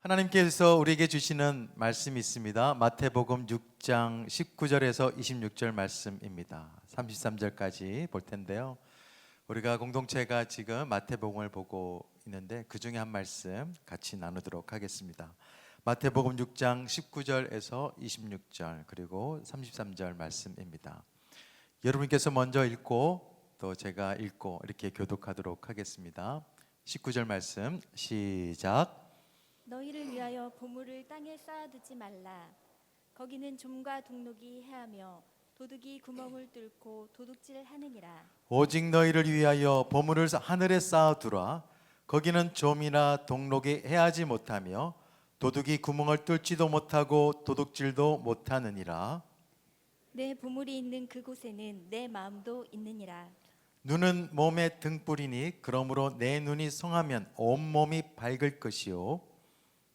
하나님께서 우리에게 주시는 말씀이 있습니다. 마태복음 6장 19절에서 26절 말씀입니다. 33절까지 볼 텐데요. 우리가 공동체가 지금 마태복음을 보고 있는데 그 중에 한 말씀 같이 나누도록 하겠습니다. 마태복음 6장 19절에서 26절 그리고 33절 말씀입니다. 여러분께서 먼저 읽고 또 제가 읽고 이렇게 교독하도록 하겠습니다. 19절 말씀 시작. 너희를 위하여 보물을 땅에 쌓아두지 말라. 거기는 좀과 동록이 해하며 도둑이 구멍을 뚫고 도둑질하느니라. 오직 너희를 위하여 보물을 하늘에 쌓아두라. 거기는 좀이나 동록이 해하지 못하며 도둑이 구멍을 뚫지도 못하고 도둑질도 못하느니라. 내 보물이 있는 그곳에는 내 마음도 있느니라. 눈은 몸의 등불이니 그러므로 내 눈이 성하면 온몸이 밝을 것이요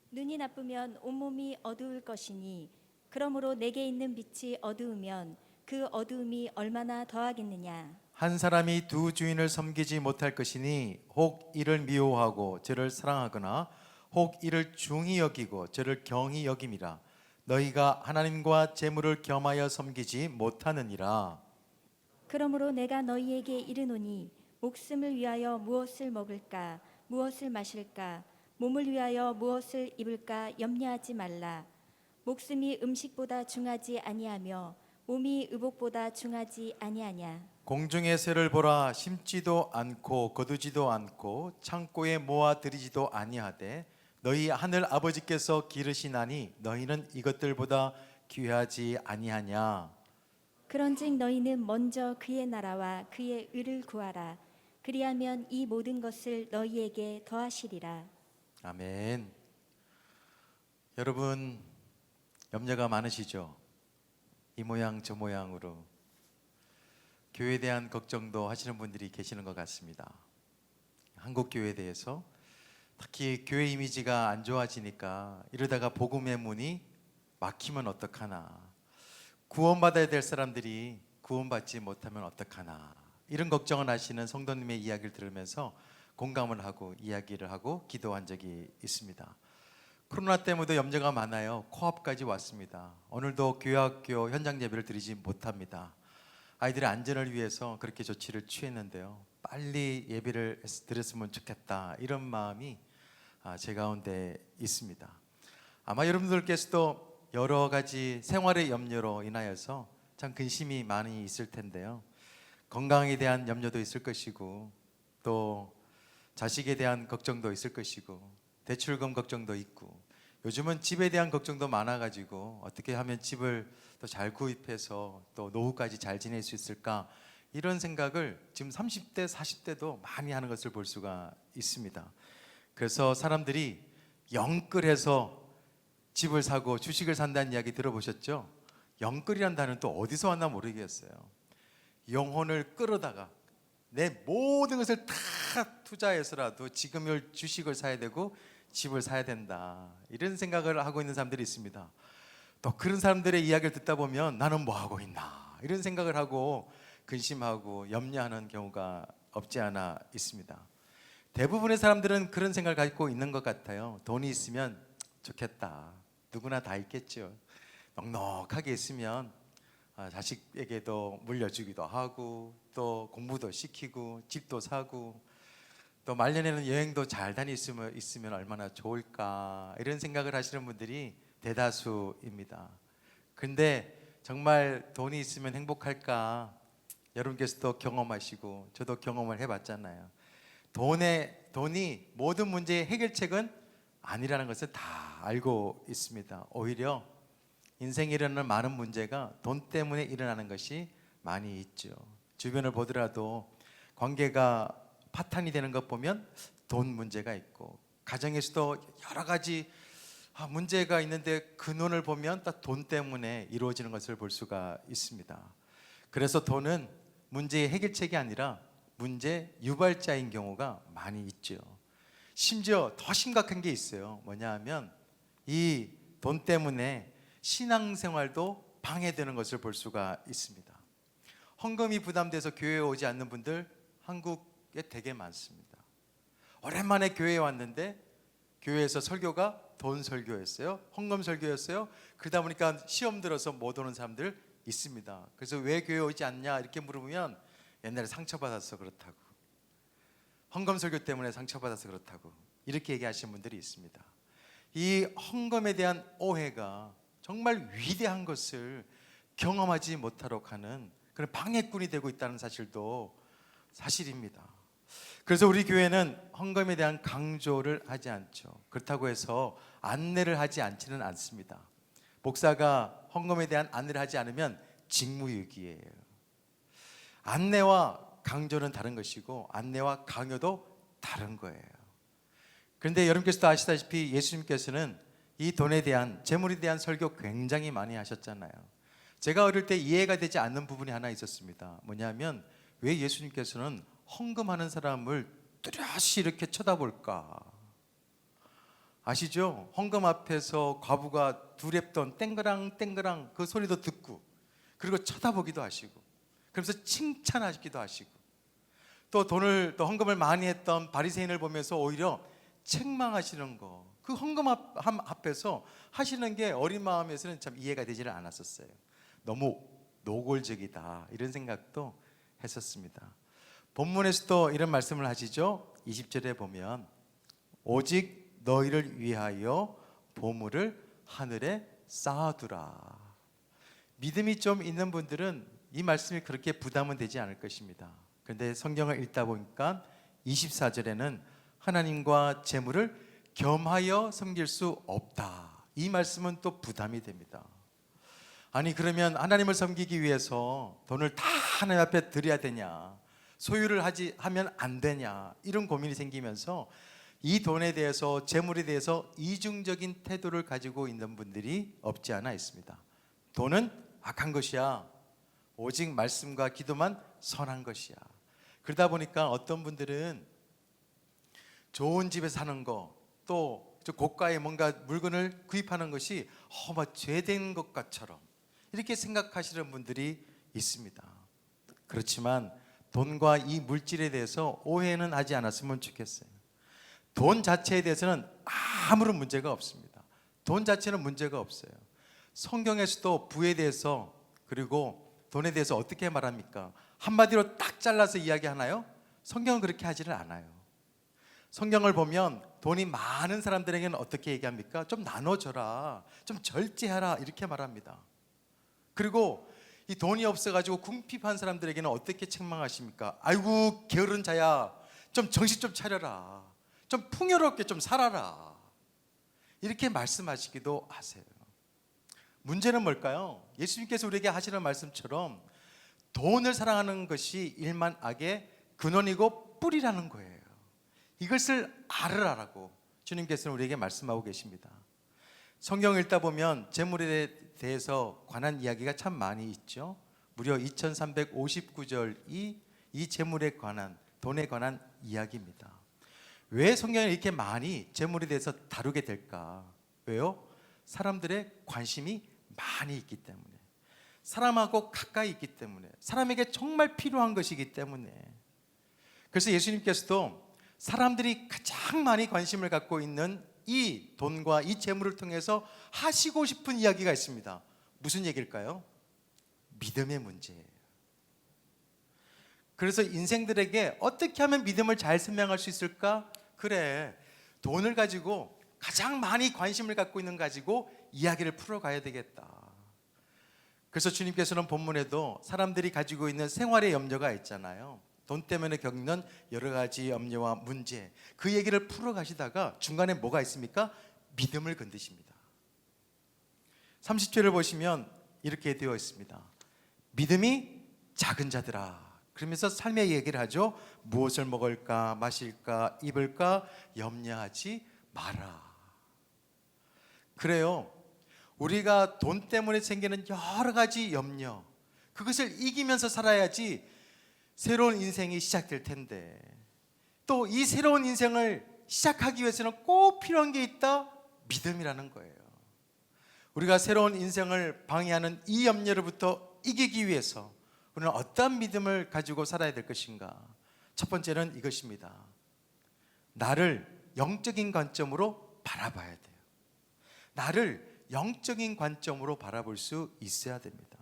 눈이 나쁘면 온몸이 어두울 것이니 그러므로 내게 있는 빛이 어두우면 그 어두움이 얼마나 더하겠느냐. 한 사람이 두 주인을 섬기지 못할 것이니 혹 이를 미워하고 저를 사랑하거나 혹 이를 중히 여기고 저를 경히 여김이라. 너희가 하나님과 재물을 겸하여 섬기지 못하느니라. 그러므로 내가 너희에게 이르노니 목숨을 위하여 무엇을 먹을까 무엇을 마실까 몸을 위하여 무엇을 입을까 염려하지 말라. 목숨이 음식보다 중하지 아니하며 몸이 의복보다 중하지 아니하냐. 공중의 새를 보라. 심지도 않고 거두지도 않고 창고에 모아 들이지도 아니하되 너희 하늘 아버지께서 기르시나니 너희는 이것들보다 귀하지 아니하냐. 그런즉 너희는 먼저 그의 나라와 그의 의를 구하라. 그리하면 이 모든 것을 너희에게 더하시리라. 아멘. 여러분 염려가 많으시죠? 이 모양 저 모양으로 교회에 대한 걱정도 하시는 분들이 계시는 것 같습니다. 한국 교회에 대해서 특히 교회 이미지가 안 좋아지니까 이러다가 복음의 문이 막히면 어떡하나, 구원받아야 될 사람들이 구원받지 못하면 어떡하나, 이런 걱정을 하시는 성도님의 이야기를 들으면서 공감을 하고 이야기를 하고 기도한 적이 있습니다. 코로나 때문에도 염려가 많아요. 코앞까지 왔습니다. 오늘도 교회학교 현장 예배를 드리지 못합니다. 아이들의 안전을 위해서 그렇게 조치를 취했는데요. 빨리 예배를 드렸으면 좋겠다, 이런 마음이 제 가운데 있습니다. 아마 여러분들께서도 여러 가지 생활의 염려로 인하여서 참 근심이 많이 있을 텐데요. 건강에 대한 염려도 있을 것이고 또 자식에 대한 걱정도 있을 것이고 대출금 걱정도 있고 요즘은 집에 대한 걱정도 많아가지고 어떻게 하면 집을 더 잘 구입해서 또 노후까지 잘 지낼 수 있을까, 이런 생각을 지금 30대 40대도 많이 하는 것을 볼 수가 있습니다. 그래서 사람들이 영끌해서 집을 사고 주식을 산다는 이야기 들어보셨죠? 영끌이란 단어는 또 어디서 왔나 모르겠어요. 영혼을 끌어다가 내 모든 것을 다 투자해서라도 지금을 주식을 사야 되고 집을 사야 된다, 이런 생각을 하고 있는 사람들이 있습니다. 또 그런 사람들의 이야기를 듣다 보면 나는 뭐 하고 있나, 이런 생각을 하고 근심하고 염려하는 경우가 없지 않아 있습니다. 대부분의 사람들은 그런 생각을 갖고 있는 것 같아요. 돈이 있으면 좋겠다. 누구나 다 있겠죠. 넉넉하게 있으면 자식에게도 물려주기도 하고 또 공부도 시키고 집도 사고 또 말년에는 여행도 잘 있으면 얼마나 좋을까, 이런 생각을 하시는 분들이 대다수입니다. 근데 정말 돈이 있으면 행복할까? 여러분께서도 경험하시고 저도 경험을 해봤잖아요. 돈이 모든 문제의 해결책은 아니라는 것을 다 알고 있습니다. 오히려 인생에 일어나는 많은 문제가 돈 때문에 일어나는 것이 많이 있죠. 주변을 보더라도 관계가 파탄이 되는 것 보면 돈 문제가 있고, 가정에서도 여러 가지 문제가 있는데 근원을 보면 다 돈 때문에 이루어지는 것을 볼 수가 있습니다. 그래서 돈은 문제의 해결책이 아니라 문제 유발자인 경우가 많이 있죠. 심지어 더 심각한 게 있어요. 뭐냐 하면 이 돈 때문에 신앙생활도 방해되는 것을 볼 수가 있습니다. 헌금이 부담돼서 교회에 오지 않는 분들 한국에 되게 많습니다. 오랜만에 교회에 왔는데 교회에서 설교가 돈 설교였어요. 헌금 설교였어요. 그러다 보니까 시험 들어서 못 오는 사람들 있습니다. 그래서 왜 교회 오지 않냐 이렇게 물으면 옛날에 상처받아서 그렇다고, 헌금 설교 때문에 상처받아서 그렇다고 이렇게 얘기하시는 분들이 있습니다. 이 헌금에 대한 오해가 정말 위대한 것을 경험하지 못하도록 하는 그런 방해꾼이 되고 있다는 사실도 사실입니다. 그래서 우리 교회는 헌금에 대한 강조를 하지 않죠. 그렇다고 해서 안내를 하지 않지는 않습니다. 목사가 헌금에 대한 안내를 하지 않으면 직무유기예요. 안내와 강조는 다른 것이고 안내와 강요도 다른 거예요. 그런데 여러분께서도 아시다시피 예수님께서는 이 돈에 대한, 재물에 대한 설교 굉장히 많이 하셨잖아요. 제가 어릴 때 이해가 되지 않는 부분이 하나 있었습니다. 뭐냐면 왜 예수님께서는 헌금하는 사람을 뚜렷이 이렇게 쳐다볼까? 아시죠? 헌금 앞에서 과부가 두렵던 땡그랑 땡그랑 그 소리도 듣고, 그리고 쳐다보기도 하시고, 그러면서 칭찬하기도 하시고, 또 헌금을 많이 했던 바리새인을 보면서 오히려 책망하시는 거, 그 헌금 앞에서 하시는 게 어린 마음에서는 참 이해가 되지를 않았었어요. 너무 노골적이다 이런 생각도 했었습니다. 본문에서도 이런 말씀을 하시죠. 20절에 보면 오직 너희를 위하여 보물을 하늘에 쌓아두라. 믿음이 좀 있는 분들은 이 말씀이 그렇게 부담은 되지 않을 것입니다. 그런데 성경을 읽다 보니까 24절에는 하나님과 재물을 겸하여 섬길 수 없다, 이 말씀은 또 부담이 됩니다. 아니 그러면 하나님을 섬기기 위해서 돈을 다 하나님 앞에 드려야 되냐, 소유를 하면 안 되냐, 이런 고민이 생기면서 이 돈에 대해서, 재물에 대해서 이중적인 태도를 가지고 있는 분들이 없지 않아 있습니다. 돈은 악한 것이야, 오직 말씀과 기도만 선한 것이야. 그러다 보니까 어떤 분들은 좋은 집에 사는 거, 또 고가의 뭔가 물건을 구입하는 것이 죄된 것 같처럼 이렇게 생각하시는 분들이 있습니다. 그렇지만 돈과 이 물질에 대해서 오해는 하지 않았으면 좋겠어요. 돈 자체에 대해서는 아무런 문제가 없습니다. 돈 자체는 문제가 없어요. 성경에서도 부에 대해서, 그리고 돈에 대해서 어떻게 말합니까? 한마디로 딱 잘라서 이야기하나요? 성경은 그렇게 하지를 않아요. 성경을 보면 돈이 많은 사람들에게는 어떻게 얘기합니까? 좀 나눠줘라, 좀 절제하라, 이렇게 말합니다. 그리고 이 돈이 없어가지고 궁핍한 사람들에게는 어떻게 책망하십니까? 아이고 게으른 자야, 좀 정신 좀 차려라, 좀 풍요롭게 좀 살아라, 이렇게 말씀하시기도 하세요. 문제는 뭘까요? 예수님께서 우리에게 하시는 말씀처럼 돈을 사랑하는 것이 일만 악의 근원이고 뿌리라는 거예요. 이것을 알으라라고 주님께서는 우리에게 말씀하고 계십니다. 성경을 읽다 보면 재물에 대해서 관한 이야기가 참 많이 있죠. 무려 2359절이 이 재물에 관한, 돈에 관한 이야기입니다. 왜 성경에 이렇게 많이 재물에 대해서 다루게 될까? 왜요? 사람들의 관심이 많이 있기 때문에, 사람하고 가까이 있기 때문에, 사람에게 정말 필요한 것이기 때문에. 그래서 예수님께서도 사람들이 가장 많이 관심을 갖고 있는 이 돈과 이 재물을 통해서 하시고 싶은 이야기가 있습니다. 무슨 얘기일까요? 믿음의 문제예요. 그래서 인생들에게 어떻게 하면 믿음을 잘 설명할 수 있을까? 그래, 돈을 가지고, 가장 많이 관심을 갖고 있는 가지고 이야기를 풀어가야 되겠다. 그래서 주님께서는 본문에도 사람들이 가지고 있는 생활의 염려가 있잖아요. 돈 때문에 겪는 여러 가지 염려와 문제, 그 얘기를 풀어가시다가 중간에 뭐가 있습니까? 믿음을 건드십니다. 30절을 보시면 이렇게 되어 있습니다. 믿음이 작은 자들아, 그러면서 삶의 얘기를 하죠. 무엇을 먹을까, 마실까, 입을까 염려하지 마라. 그래요, 우리가 돈 때문에 생기는 여러 가지 염려, 그것을 이기면서 살아야지 새로운 인생이 시작될 텐데, 또 이 새로운 인생을 시작하기 위해서는 꼭 필요한 게 있다, 믿음이라는 거예요. 우리가 새로운 인생을 방해하는 이 염려로부터 이기기 위해서 우리는 어떤 믿음을 가지고 살아야 될 것인가? 첫 번째는 이것입니다. 나를 영적인 관점으로 바라봐야 돼요. 나를 영적인 관점으로 바라볼 수 있어야 됩니다.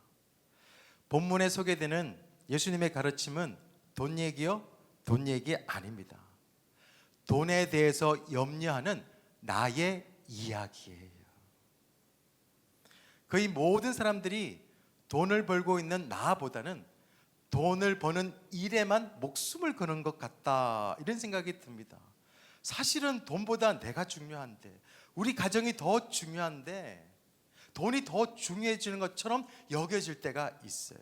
본문에 소개되는 예수님의 가르침은 돈 얘기요? 돈 얘기 아닙니다. 돈에 대해서 염려하는 나의 이야기예요. 거의 모든 사람들이 돈을 벌고 있는 나보다는 돈을 버는 일에만 목숨을 거는 것 같다, 이런 생각이 듭니다. 사실은 돈보다 내가 중요한데, 우리 가정이 더 중요한데 돈이 더 중요해지는 것처럼 여겨질 때가 있어요.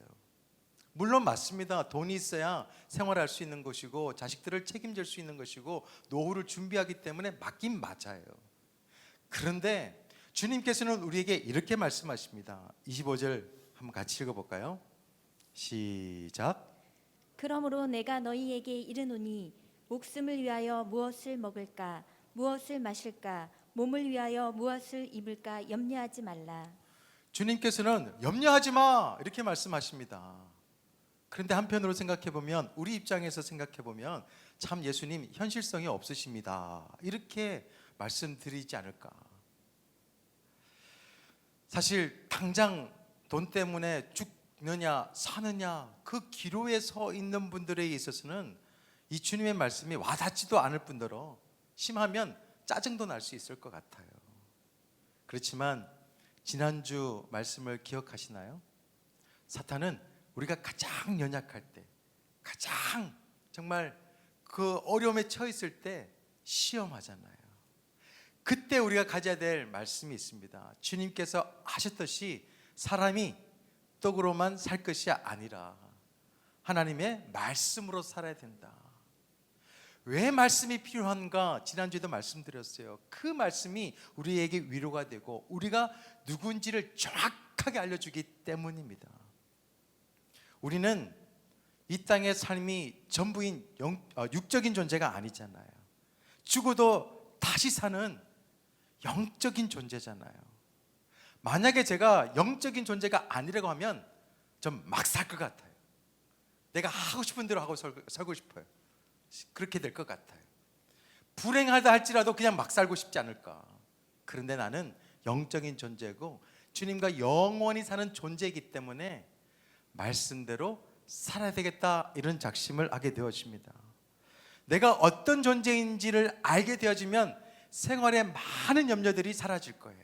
물론 맞습니다. 돈이 있어야 생활할 수 있는 것이고 자식들을 책임질 수 있는 것이고 노후를 준비하기 때문에 맞긴 맞아요. 그런데 주님께서는 우리에게 이렇게 말씀하십니다. 25절 한번 같이 읽어볼까요? 시작. 그러므로 내가 너희에게 이르노니 목숨을 위하여 무엇을 먹을까 무엇을 마실까 몸을 위하여 무엇을 입을까 염려하지 말라. 주님께서는 염려하지 마, 이렇게 말씀하십니다. 그런데 한편으로 생각해 보면, 우리 입장에서 생각해 보면 참 예수님 현실성이 없으십니다, 이렇게 말씀드리지 않을까. 사실 당장 돈 때문에 죽느냐 사느냐 그 기로에 서 있는 분들에 있어서는 이 주님의 말씀이 와닿지도 않을 뿐더러 심하면 짜증도 날 수 있을 것 같아요. 그렇지만 지난주 말씀을 기억하시나요? 사탄은 우리가 가장 연약할 때, 가장 정말 그 어려움에 처했을 때 시험하잖아요. 그때 우리가 가져야 될 말씀이 있습니다. 주님께서 하셨듯이 사람이 떡으로만 살 것이 아니라 하나님의 말씀으로 살아야 된다. 왜 말씀이 필요한가 지난주에도 말씀드렸어요. 그 말씀이 우리에게 위로가 되고 우리가 누군지를 정확하게 알려주기 때문입니다. 우리는 이 땅의 삶이 전부인 육적인 존재가 아니잖아요. 죽어도 다시 사는 영적인 존재잖아요. 만약에 제가 영적인 존재가 아니라고 하면 전 막 살 것 같아요. 내가 하고 싶은 대로 하고 살고 싶어요. 그렇게 될 것 같아요. 불행하다 할지라도 그냥 막 살고 싶지 않을까. 그런데 나는 영적인 존재고 주님과 영원히 사는 존재이기 때문에 말씀대로 살아야 되겠다, 이런 작심을 하게 되어집니다. 내가 어떤 존재인지를 알게 되어지면 생활의 많은 염려들이 사라질 거예요.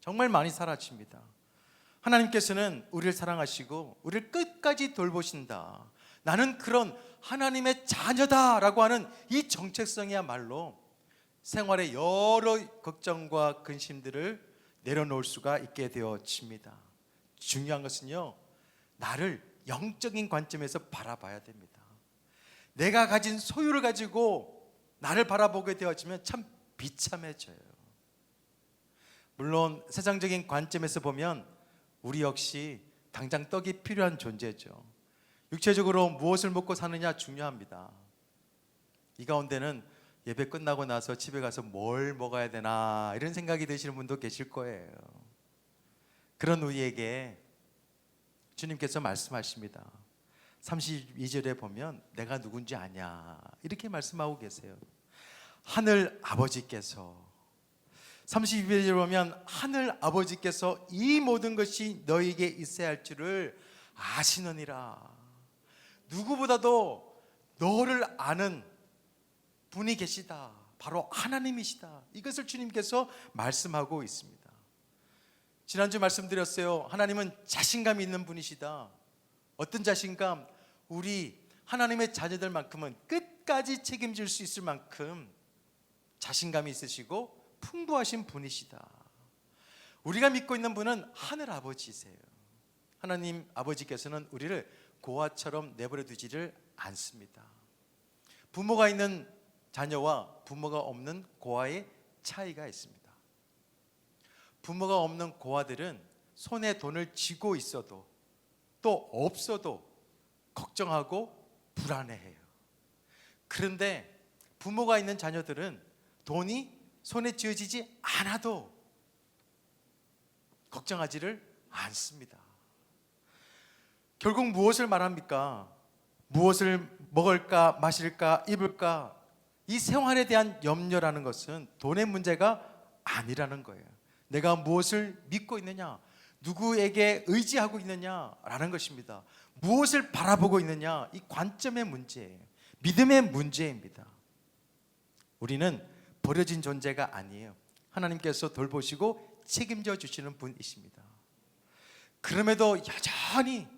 정말 많이 사라집니다. 하나님께서는 우리를 사랑하시고 우리를 끝까지 돌보신다, 나는 그런 하나님의 자녀다라고 하는 이 정체성이야말로 생활의 여러 걱정과 근심들을 내려놓을 수가 있게 되어집니다. 중요한 것은요, 나를 영적인 관점에서 바라봐야 됩니다. 내가 가진 소유를 가지고 나를 바라보게 되어지면 참 비참해져요. 물론 세상적인 관점에서 보면 우리 역시 당장 떡이 필요한 존재죠. 육체적으로 무엇을 먹고 사느냐 중요합니다. 이 가운데는 예배 끝나고 나서 집에 가서 뭘 먹어야 되나 이런 생각이 드시는 분도 계실 거예요. 그런 우리에게 주님께서 말씀하십니다. 32절에 보면 내가 누군지 아냐, 이렇게 말씀하고 계세요. 하늘 아버지께서, 32절에 보면 하늘 아버지께서 이 모든 것이 너에게 있어야 할 줄을 아시느니라. 누구보다도 너를 아는 분이 계시다, 바로 하나님이시다, 이것을 주님께서 말씀하고 있습니다. 지난주 말씀드렸어요. 하나님은 자신감이 있는 분이시다. 어떤 자신감? 우리 하나님의 자녀들만큼은 끝까지 책임질 수 있을 만큼 자신감이 있으시고 풍부하신 분이시다. 우리가 믿고 있는 분은 하늘 아버지세요. 하나님 아버지께서는 우리를 고아처럼 내버려 두지를 않습니다. 부모가 있는 자녀와 부모가 없는 고아의 차이가 있습니다. 부모가 없는 고아들은 손에 돈을 쥐고 있어도 또 없어도 걱정하고 불안해해요. 그런데 부모가 있는 자녀들은 돈이 손에 쥐어지지 않아도 걱정하지를 않습니다. 결국 무엇을 말합니까? 무엇을 먹을까, 마실까, 입을까, 이 생활에 대한 염려라는 것은 돈의 문제가 아니라는 거예요. 내가 무엇을 믿고 있느냐, 누구에게 의지하고 있느냐라는 것입니다. 무엇을 바라보고 있느냐, 이 관점의 문제예요. 믿음의 문제입니다. 우리는 버려진 존재가 아니에요. 하나님께서 돌보시고 책임져 주시는 분이십니다. 그럼에도 여전히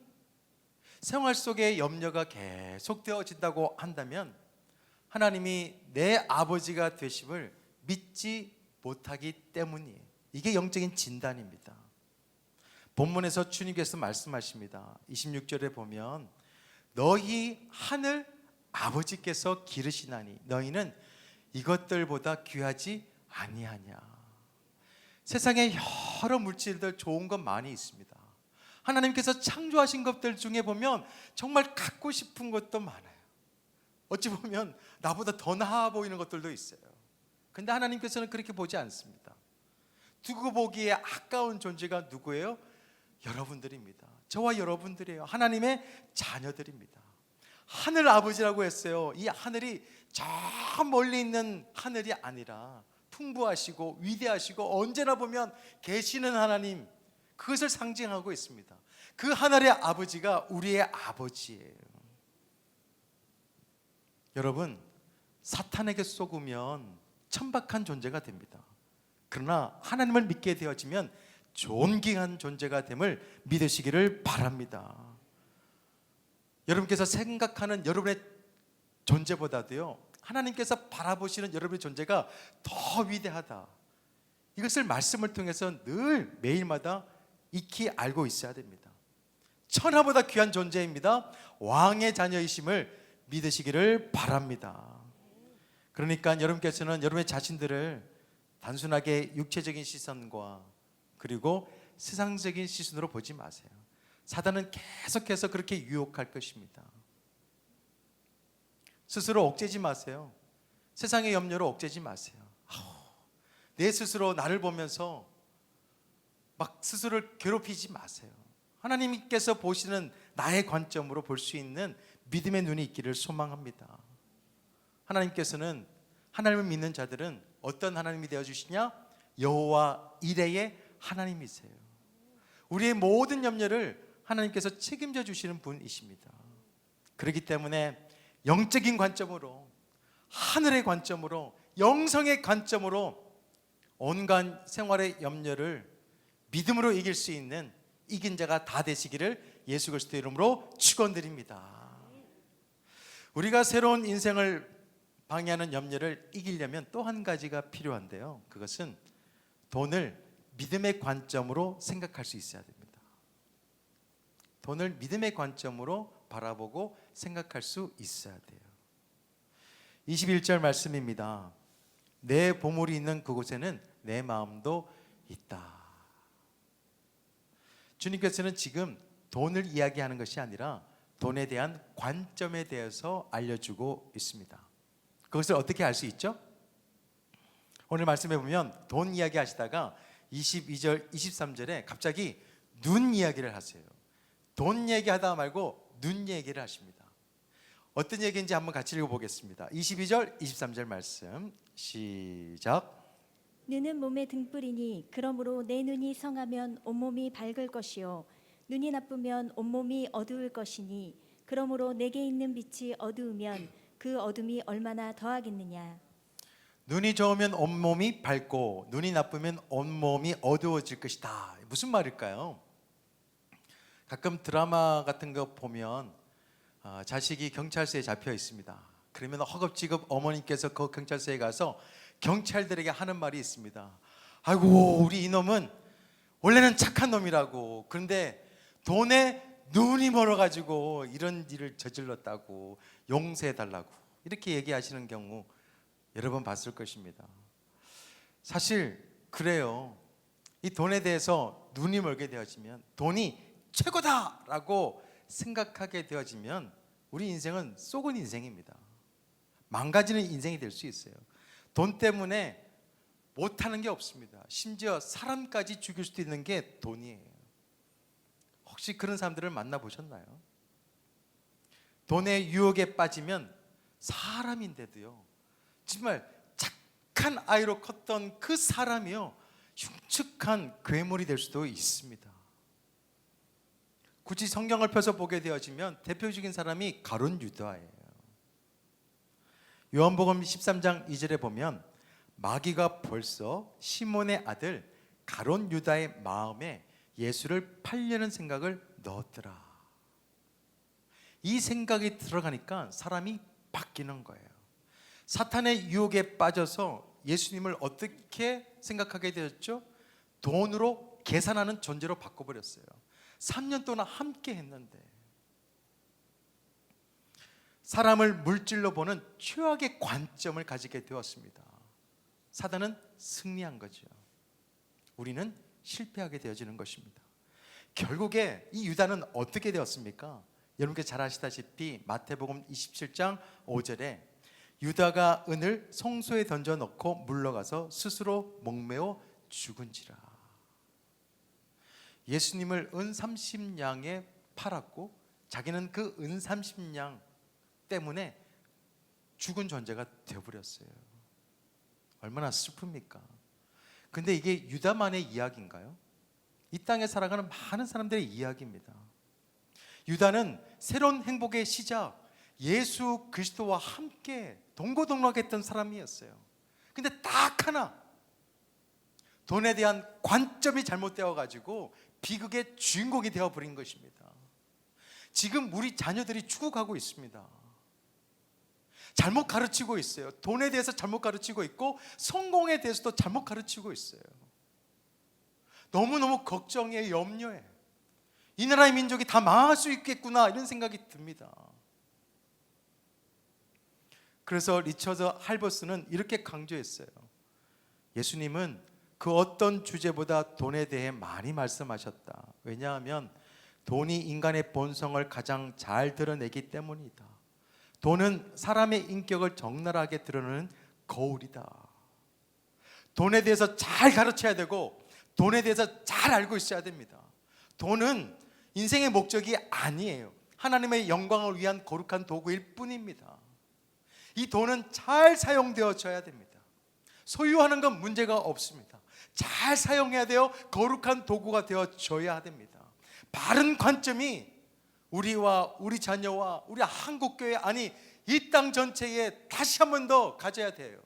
생활 속에 염려가 계속되어진다고 한다면 하나님이 내 아버지가 되심을 믿지 못하기 때문이에요. 이게 영적인 진단입니다. 본문에서 주님께서 말씀하십니다. 26절에 보면 너희 하늘 아버지께서 기르시나니 너희는 이것들보다 귀하지 아니하냐. 세상에 여러 물질들 좋은 것 많이 있습니다. 하나님께서 창조하신 것들 중에 보면 정말 갖고 싶은 것도 많아요. 어찌 보면 나보다 더 나아 보이는 것들도 있어요. 근데 하나님께서는 그렇게 보지 않습니다. 두고 보기에 아까운 존재가 누구예요? 여러분들입니다. 저와 여러분들이에요. 하나님의 자녀들입니다. 하늘 아버지라고 했어요. 이 하늘이 저 멀리 있는 하늘이 아니라 풍부하시고 위대하시고 언제나 보면 계시는 하나님, 그것을 상징하고 있습니다. 그 하늘의 아버지가 우리의 아버지예요. 여러분, 사탄에게 속으면 천박한 존재가 됩니다. 그러나 하나님을 믿게 되어지면 존귀한 존재가 됨을 믿으시기를 바랍니다. 여러분께서 생각하는 여러분의 존재보다도요, 하나님께서 바라보시는 여러분의 존재가 더 위대하다. 이것을 말씀을 통해서 늘 매일마다 익히 알고 있어야 됩니다. 천하보다 귀한 존재입니다. 왕의 자녀이심을 믿으시기를 바랍니다. 그러니까 여러분께서는 여러분의 자신들을 단순하게 육체적인 시선과 그리고 세상적인 시선으로 보지 마세요. 사단은 계속해서 그렇게 유혹할 것입니다. 스스로 억제지 마세요. 세상의 염려로 억제지 마세요. 내 스스로 나를 보면서 막 스스로를 괴롭히지 마세요. 하나님께서 보시는 나의 관점으로 볼 수 있는 믿음의 눈이 있기를 소망합니다. 하나님께서는, 하나님을 믿는 자들은 어떤 하나님이 되어주시냐? 여호와 이레의 하나님이세요. 우리의 모든 염려를 하나님께서 책임져 주시는 분이십니다. 그렇기 때문에 영적인 관점으로, 하늘의 관점으로, 영성의 관점으로 온갖 생활의 염려를 믿음으로 이길 수 있는 이긴 자가 다 되시기를 예수 그리스도의 이름으로 축원드립니다. 우리가 새로운 인생을 방해하는 염려를 이기려면 또 한 가지가 필요한데요, 그것은 돈을 믿음의 관점으로 생각할 수 있어야 됩니다. 돈을 믿음의 관점으로 바라보고 생각할 수 있어야 돼요. 21절 말씀입니다. 내 보물이 있는 그곳에는 내 마음도 있다. 주님께서는 지금 돈을 이야기하는 것이 아니라 돈에 대한 관점에 대해서 알려주고 있습니다. 그것을 어떻게 알 수 있죠? 오늘 말씀해 보면 돈 이야기 하시다가 22절, 23절에 갑자기 눈 이야기를 하세요. 돈 얘기하다 말고 눈 얘기를 하십니다. 어떤 얘기인지 한번 같이 읽어보겠습니다. 22절, 23절 말씀 시작. 눈은 몸의 등불이니 그러므로 내 눈이 성하면 온몸이 밝을 것이요 눈이 나쁘면 온몸이 어두울 것이니 그러므로 내게 있는 빛이 어두우면 그 어둠이 얼마나 더하겠느냐. 눈이 좋으면 온몸이 밝고 눈이 나쁘면 온몸이 어두워질 것이다. 무슨 말일까요? 가끔 드라마 같은 거 보면 자식이 경찰서에 잡혀 있습니다. 그러면 허겁지겁 어머니께서 그 경찰서에 가서 경찰들에게 하는 말이 있습니다. 아이고, 우리 이놈은 원래는 착한 놈이라고, 그런데 돈에 눈이 멀어가지고 이런 일을 저질렀다고 용서해달라고 이렇게 얘기하시는 경우 여러 번 봤을 것입니다. 사실 그래요. 이 돈에 대해서 눈이 멀게 되어지면, 돈이 최고다라고 생각하게 되어지면 우리 인생은 썩은 인생입니다. 망가지는 인생이 될 수 있어요. 돈 때문에 못하는 게 없습니다. 심지어 사람까지 죽일 수도 있는 게 돈이에요. 혹시 그런 사람들을 만나보셨나요? 돈의 유혹에 빠지면 사람인데도요, 정말 착한 아이로 컸던 그 사람이요, 흉측한 괴물이 될 수도 있습니다. 굳이 성경을 펴서 보게 되어지면 대표적인 사람이 가룟 유다예요. 요한복음 13장 2절에 보면 마귀가 벌써 시몬의 아들 가룟 유다의 마음에 예수를 팔려는 생각을 넣었더라. 이 생각이 들어가니까 사람이 바뀌는 거예요. 사탄의 유혹에 빠져서 예수님을 어떻게 생각하게 되었죠? 돈으로 계산하는 존재로 바꿔버렸어요. 3년 동안 함께 했는데 사람을 물질로 보는 최악의 관점을 가지게 되었습니다. 사단은 승리한 거죠. 우리는 실패하게 되어지는 것입니다. 결국에 이 유다는 어떻게 되었습니까? 여러분께 잘 아시다시피 마태복음 27장 5절에 유다가 은을 성소에 던져놓고 물러가서 스스로 목매어 죽은지라. 예수님을 은 30냥에 팔았고 자기는 그 은 30냥 때문에 죽은 존재가 되어버렸어요. 얼마나 슬픕니까? 근데 이게 유다만의 이야기인가요? 이 땅에 살아가는 많은 사람들의 이야기입니다. 유다는 새로운 행복의 시작, 예수 그리스도와 함께 동고동락했던 사람이었어요. 근데 딱 하나 돈에 대한 관점이 잘못되어 가지고 비극의 주인공이 되어버린 것입니다. 지금 우리 자녀들이 죽어가고 있습니다. 잘못 가르치고 있어요. 돈에 대해서 잘못 가르치고 있고 성공에 대해서도 잘못 가르치고 있어요. 너무너무 걱정해, 염려해. 이 나라의 민족이 다 망할 수 있겠구나 이런 생각이 듭니다. 그래서 리처드 할버스는 이렇게 강조했어요. 예수님은 그 어떤 주제보다 돈에 대해 많이 말씀하셨다. 왜냐하면 돈이 인간의 본성을 가장 잘 드러내기 때문이다. 돈은 사람의 인격을 적나라하게 드러내는 거울이다. 돈에 대해서 잘 가르쳐야 되고 돈에 대해서 잘 알고 있어야 됩니다. 돈은 인생의 목적이 아니에요. 하나님의 영광을 위한 거룩한 도구일 뿐입니다. 이 돈은 잘 사용되어져야 됩니다. 소유하는 건 문제가 없습니다. 잘 사용해야 돼요. 거룩한 도구가 되어져야 됩니다. 바른 관점이 우리와 우리 자녀와 우리 한국교회, 아니 이 땅 전체에 다시 한 번 더 가져야 돼요.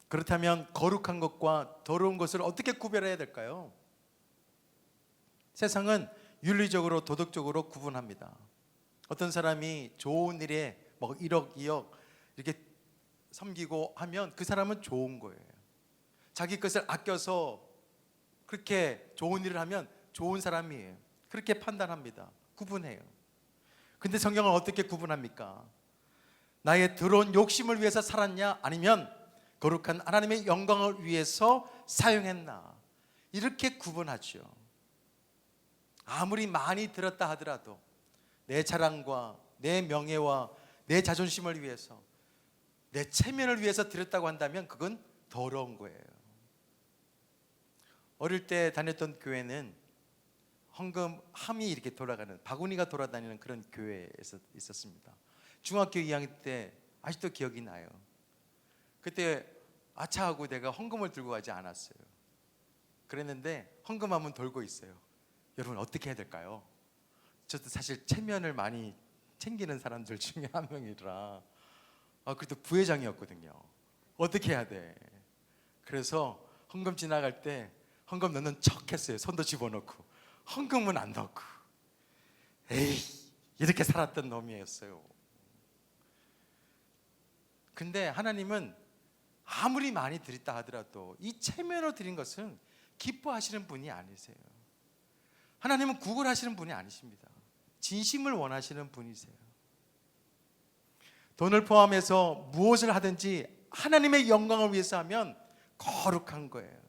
그렇다면 거룩한 것과 더러운 것을 어떻게 구별해야 될까요? 세상은 윤리적으로 도덕적으로 구분합니다. 어떤 사람이 좋은 일에 뭐 1억 2억 이렇게 섬기고 하면 그 사람은 좋은 거예요. 자기 것을 아껴서 그렇게 좋은 일을 하면 좋은 사람이에요. 그렇게 판단합니다. 구분해요. 근데 성경은 어떻게 구분합니까? 나의 더러운 욕심을 위해서 살았냐, 아니면 거룩한 하나님의 영광을 위해서 사용했나, 이렇게 구분하죠. 아무리 많이 들었다 하더라도 내 자랑과 내 명예와 내 자존심을 위해서, 내 체면을 위해서 드렸다고 한다면 그건 더러운 거예요. 어릴 때 다녔던 교회는 헌금함이 이렇게 돌아가는, 바구니가 돌아다니는 그런 교회에 있었습니다. 중학교 2학년 때 아직도 기억이 나요. 그때 아차하고 내가 헌금을 들고 가지 않았어요. 그랬는데 헌금함은 돌고 있어요. 여러분 어떻게 해야 될까요? 저도 사실 체면을 많이 챙기는 사람들 중에 한 명이라 그래도 부회장이었거든요. 어떻게 해야 돼? 그래서 헌금 지나갈 때 헌금 넣는 척 했어요. 손도 집어넣고. 헌금은 안 넣고. 에이, 이렇게 살았던 놈이었어요. 근데 하나님은 아무리 많이 드렸다 하더라도 이 체면으로 드린 것은 기뻐하시는 분이 아니세요. 하나님은 구걸하시는 분이 아니십니다. 진심을 원하시는 분이세요. 돈을 포함해서 무엇을 하든지 하나님의 영광을 위해서 하면 거룩한 거예요.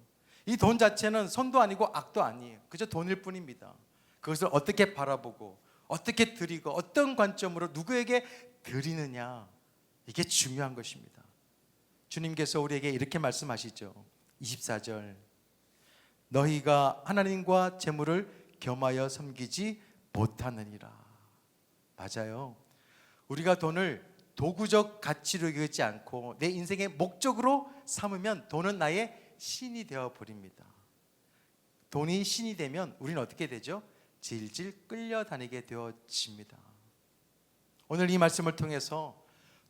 이 돈 자체는 선도 아니고 악도 아니에요. 그저 돈일 뿐입니다. 그것을 어떻게 바라보고 어떻게 드리고 어떤 관점으로 누구에게 드리느냐, 이게 중요한 것입니다. 주님께서 우리에게 이렇게 말씀하시죠. 24절, 너희가 하나님과 재물을 겸하여 섬기지 못하느니라. 맞아요. 우리가 돈을 도구적 가치로 여기지 않고 내 인생의 목적으로 삼으면 돈은 나의 신이 되어 버립니다. 돈이 신이 되면 우리는 어떻게 되죠? 질질 끌려다니게 되어집니다. 오늘 이 말씀을 통해서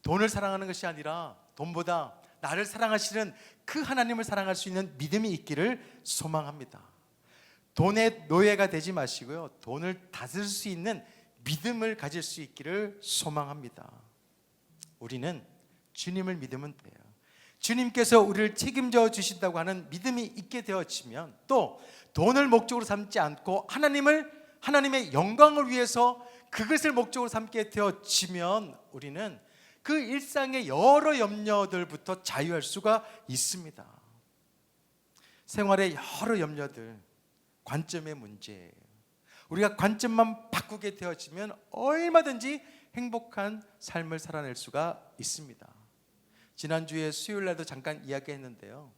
돈을 사랑하는 것이 아니라 돈보다 나를 사랑하시는 그 하나님을 사랑할 수 있는 믿음이 있기를 소망합니다. 돈의 노예가 되지 마시고요, 돈을 다스릴 수 있는 믿음을 가질 수 있기를 소망합니다. 우리는 주님을 믿으면 돼요. 주님께서 우리를 책임져 주신다고 하는 믿음이 있게 되어지면, 또 돈을 목적으로 삼지 않고 하나님의 영광을 위해서 그것을 목적으로 삼게 되어지면 우리는 그 일상의 여러 염려들부터 자유할 수가 있습니다. 생활의 여러 염려들, 관점의 문제예요. 우리가 관점만 바꾸게 되어지면 얼마든지 행복한 삶을 살아낼 수가 있습니다. 지난주에 수요일날도 잠깐 이야기했는데요,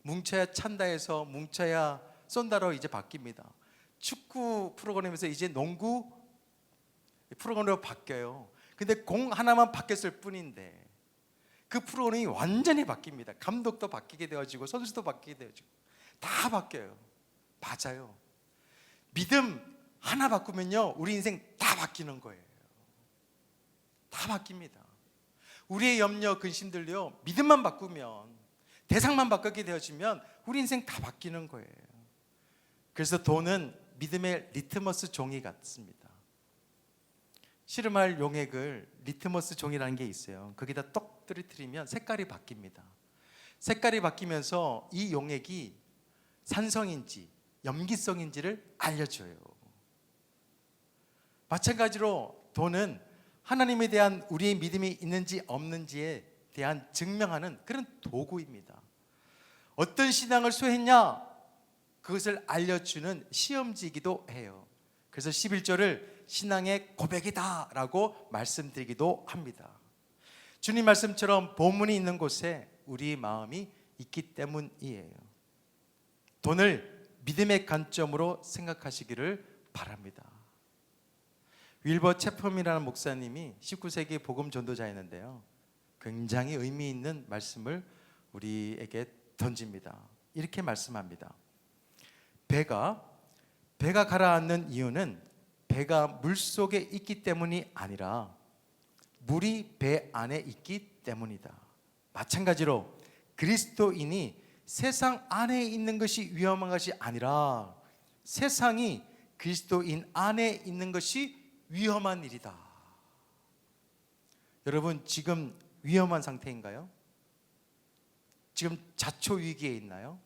뭉쳐야 찬다에서 뭉쳐야 쏜다로 이제 바뀝니다. 축구 프로그램에서 이제 농구 프로그램으로 바뀌어요. 근데 공 하나만 바뀌었을 뿐인데 그 프로그램이 완전히 바뀝니다. 감독도 바뀌게 되어지고 선수도 바뀌게 되어지고 다 바뀌어요. 맞아요. 믿음 하나 바꾸면요, 우리 인생 다 바뀌는 거예요. 다 바뀝니다. 우리의 염려, 근심들요, 믿음만 바꾸면, 대상만 바뀌게 되어지면 우리 인생 다 바뀌는 거예요. 그래서 돈은 믿음의 리트머스 종이 같습니다. 씨름할 용액을 리트머스 종이라는 게 있어요. 거기다 똑 떨어뜨리면 색깔이 바뀝니다. 색깔이 바뀌면서 이 용액이 산성인지 염기성인지를 알려줘요. 마찬가지로 돈은 하나님에 대한 우리의 믿음이 있는지 없는지에 대한 증명하는 그런 도구입니다. 어떤 신앙을 소했냐, 그것을 알려주는 시험지이기도 해요. 그래서 11조를 신앙의 고백이다 라고 말씀드리기도 합니다. 주님 말씀처럼 보문이 있는 곳에 우리 마음이 있기 때문이에요. 돈을 믿음의 관점으로 생각하시기를 바랍니다. 윌버 체펌이라는 목사님이 19세기 복음 전도자였는데요, 굉장히 의미 있는 말씀을 우리에게 던집니다. 이렇게 말씀합니다. 배가 가라앉는 이유는 배가 물속에 있기 때문이 아니라 물이 배 안에 있기 때문이다. 마찬가지로 그리스도인이 세상 안에 있는 것이 위험한 것이 아니라 세상이 그리스도인 안에 있는 것이 위험한 일이다. 여러분, 지금 위험한 상태인가요? 지금 자초 위기에 있나요?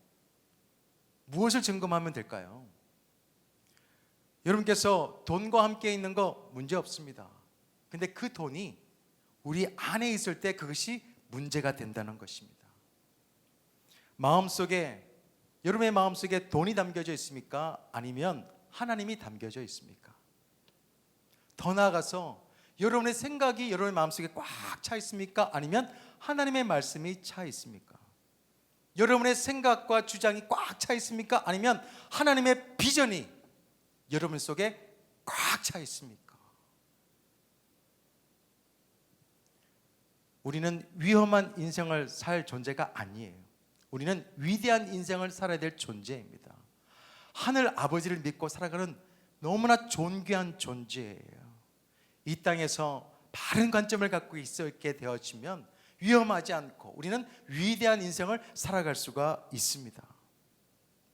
무엇을 점검하면 될까요? 여러분께서 돈과 함께 있는 거 문제 없습니다. 근데 그 돈이 우리 안에 있을 때 그것이 문제가 된다는 것입니다. 여러분의 마음속에 돈이 담겨져 있습니까? 아니면 하나님이 담겨져 있습니까? 더 나아가서 여러분의 생각이 여러분의 마음속에 꽉 차 있습니까? 아니면 하나님의 말씀이 차 있습니까? 여러분의 생각과 주장이 꽉 차 있습니까? 아니면 하나님의 비전이 여러분 속에 꽉 차 있습니까? 우리는 위험한 인생을 살 존재가 아니에요. 우리는 위대한 인생을 살아야 될 존재입니다. 하늘 아버지를 믿고 살아가는 너무나 존귀한 존재예요. 이 땅에서 바른 관점을 갖고 있게 되어지면 위험하지 않고 우리는 위대한 인생을 살아갈 수가 있습니다.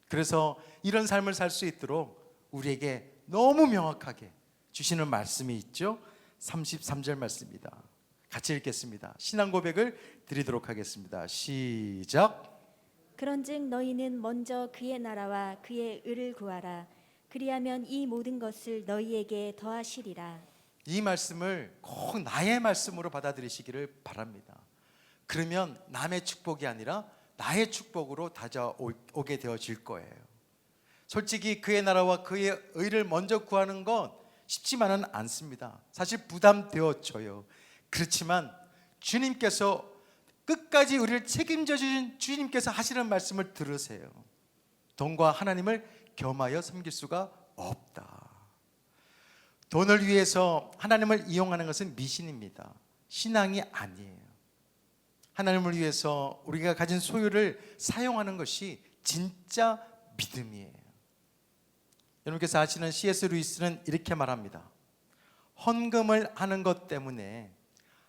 그래서 이런 삶을 살 수 있도록 우리에게 너무 명확하게 주시는 말씀이 있죠. 33절 말씀입니다. 같이 읽겠습니다. 신앙 고백을 드리도록 하겠습니다. 시작. 그런즉 너희는 먼저 그의 나라와 그의 의를 구하라. 그리하면 이 모든 것을 너희에게 더하시리라. 이 말씀을 꼭 나의 말씀으로 받아들이시기를 바랍니다. 그러면 남의 축복이 아니라 나의 축복으로 다가오게 되어질 거예요. 솔직히 그의 나라와 그의 의를 먼저 구하는 건 쉽지만은 않습니다. 사실 부담되어져요. 그렇지만 주님께서 끝까지 우리를 책임져 주신 주님께서 하시는 말씀을 들으세요. 돈과 하나님을 겸하여 섬길 수가 없다. 돈을 위해서 하나님을 이용하는 것은 미신입니다. 신앙이 아니에요. 하나님을 위해서 우리가 가진 소유를 사용하는 것이 진짜 믿음이에요. 여러분께서 아시는 C.S. 루이스는 이렇게 말합니다. 헌금을 하는 것 때문에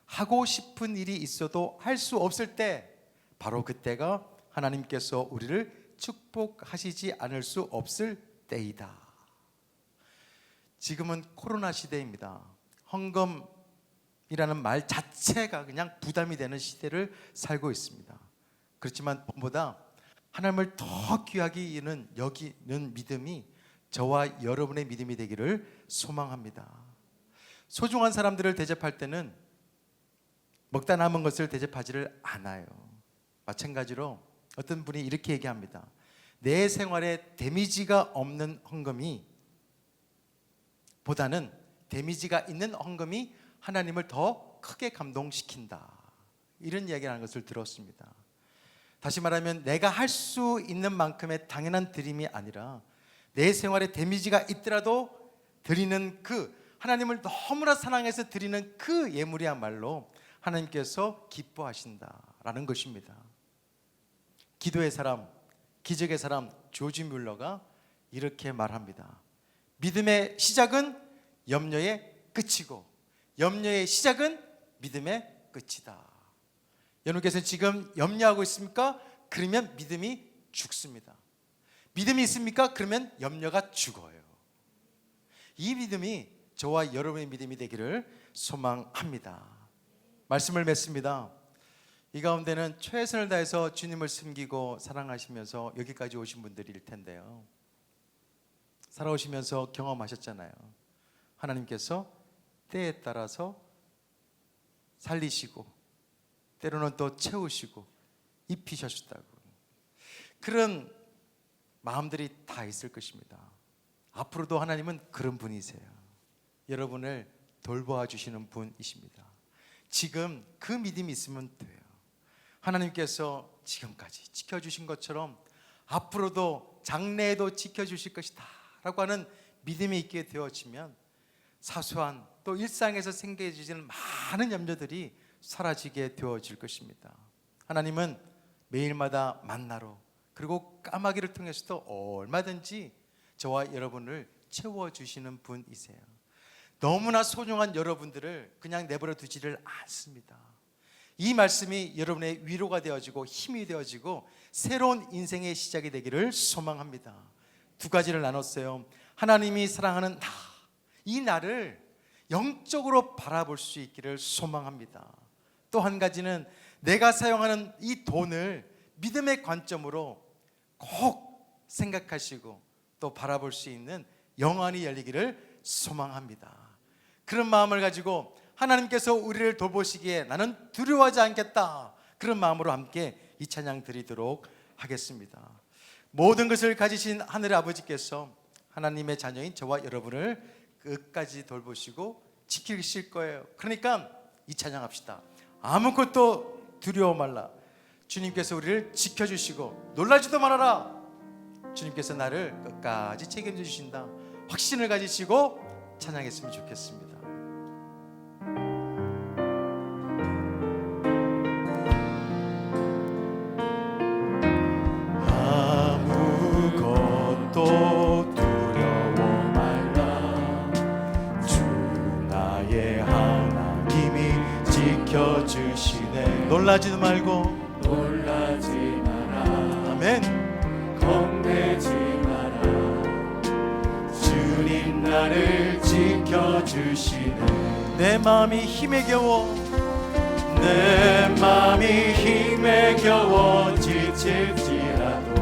하고 싶은 일이 있어도 할 수 없을 때, 바로 그때가 하나님께서 우리를 축복하시지 않을 수 없을 때이다. 지금은 코로나 시대입니다. 헌금이라는 말 자체가 그냥 부담이 되는 시대를 살고 있습니다. 그렇지만 무엇보다 하나님을 더 귀하게 여기는 믿음이 저와 여러분의 믿음이 되기를 소망합니다. 소중한 사람들을 대접할 때는 먹다 남은 것을 대접하지를 않아요. 마찬가지로 어떤 분이 이렇게 얘기합니다. 내 생활에 데미지가 없는 헌금이 보다는 데미지가 있는 헌금이 하나님을 더 크게 감동시킨다. 이런 이야기를 하는 것을 들었습니다. 다시 말하면 내가 할 수 있는 만큼의 당연한 드림이 아니라 내 생활에 데미지가 있더라도 드리는 하나님을 너무나 사랑해서 드리는 그 예물이야말로 하나님께서 기뻐하신다라는 것입니다. 기도의 사람, 기적의 사람 조지 뮬러가 이렇게 말합니다. 믿음의 시작은 염려의 끝이고 염려의 시작은 믿음의 끝이다. 여러분께서 지금 염려하고 있습니까? 그러면 믿음이 죽습니다. 믿음이 있습니까? 그러면 염려가 죽어요. 이 믿음이 저와 여러분의 믿음이 되기를 소망합니다. 말씀을 맺습니다. 이 가운데는 최선을 다해서 주님을 섬기고 사랑하시면서 여기까지 오신 분들일 텐데요. 살아오시면서 경험하셨잖아요. 하나님께서 때에 따라서 살리시고 때로는 또 채우시고 입히셨다고, 그런 마음들이 다 있을 것입니다. 앞으로도 하나님은 그런 분이세요. 여러분을 돌보아 주시는 분이십니다. 지금 그 믿음이 있으면 돼요. 하나님께서 지금까지 지켜주신 것처럼 앞으로도 장래에도 지켜주실 것이다 라고 하는 믿음이 있게 되어지면 사소한 또 일상에서 생겨지는 많은 염려들이 사라지게 되어질 것입니다. 하나님은 매일마다 만나로 그리고 까마귀를 통해서도 얼마든지 저와 여러분을 채워주시는 분이세요. 너무나 소중한 여러분들을 그냥 내버려 두지를 않습니다. 이 말씀이 여러분의 위로가 되어지고 힘이 되어지고 새로운 인생의 시작이 되기를 소망합니다. 두 가지를 나눴어요. 하나님이 사랑하는 나, 이 나를 영적으로 바라볼 수 있기를 소망합니다. 또 한 가지는 내가 사용하는 이 돈을 믿음의 관점으로 꼭 생각하시고 또 바라볼 수 있는 영안이 열리기를 소망합니다. 그런 마음을 가지고 하나님께서 우리를 돌보시기에 나는 두려워하지 않겠다, 그런 마음으로 함께 이 찬양 드리도록 하겠습니다. 모든 것을 가지신 하늘의 아버지께서 하나님의 자녀인 저와 여러분을 끝까지 돌보시고 지키실 거예요. 그러니까 이 찬양합시다. 아무것도 두려워 말라. 주님께서 우리를 지켜주시고 놀라지도 말아라. 주님께서 나를 끝까지 책임져 주신다. 확신을 가지시고 찬양했으면 좋겠습니다. 아무것도 두려워 말라. 주 나의 하나님이 지켜주시네. 놀라지도 말고 놀라지 마라. 아멘. 겁내지 마라. 주님 나를 지켜주시네. 내 마음이 힘에 겨워 내 맘이 힘에 겨워 지칠지라도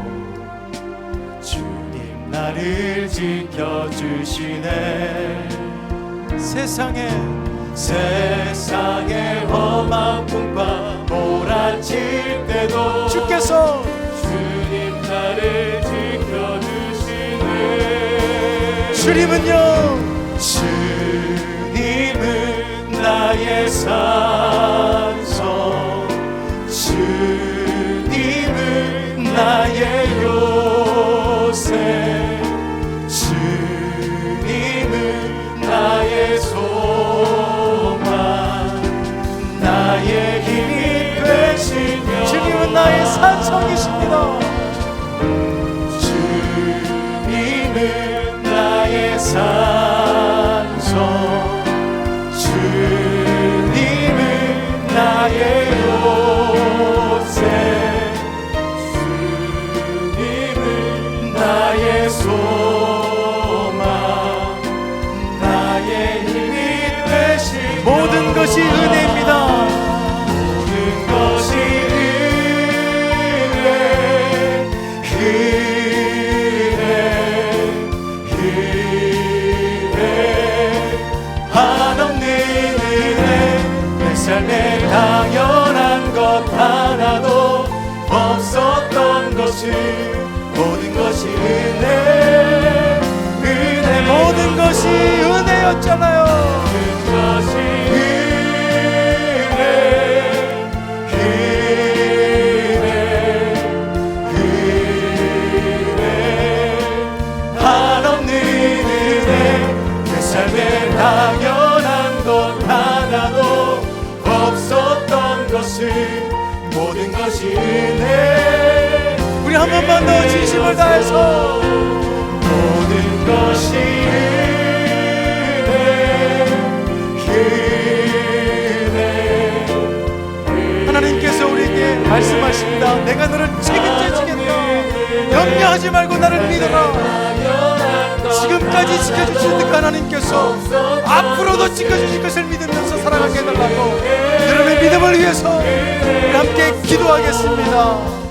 주님 나를 지켜주시네. 세상의 험한 풍파 몰아칠 때도 주께서 주님 나를 지켜주시네. 주님은요, 주님은 나의 산성, 주님은 나의 요새, 주님은 나의 소망, 것은 모든 것이 은혜, 은혜, 모든 것이 은혜였잖아요. 모든 것이 은혜, 한없는 은혜, 내 삶에 당연한 것 하나도 없었던 것은 모든 것이 은혜. 우리 한 번만 더 진심을 다해서 모든 것이 은혜, 하나님께서 우리에게 말씀하십니다. 내가 너를 책임져 주겠다. 염려하지 말고 나를 믿어라. 지금까지 지켜주신 그 하나님께서 앞으로도 지켜주실 것을 믿으면서 살아가게 해달라고, 여러분의 믿음을 위해서 우리 함께 기도하겠습니다.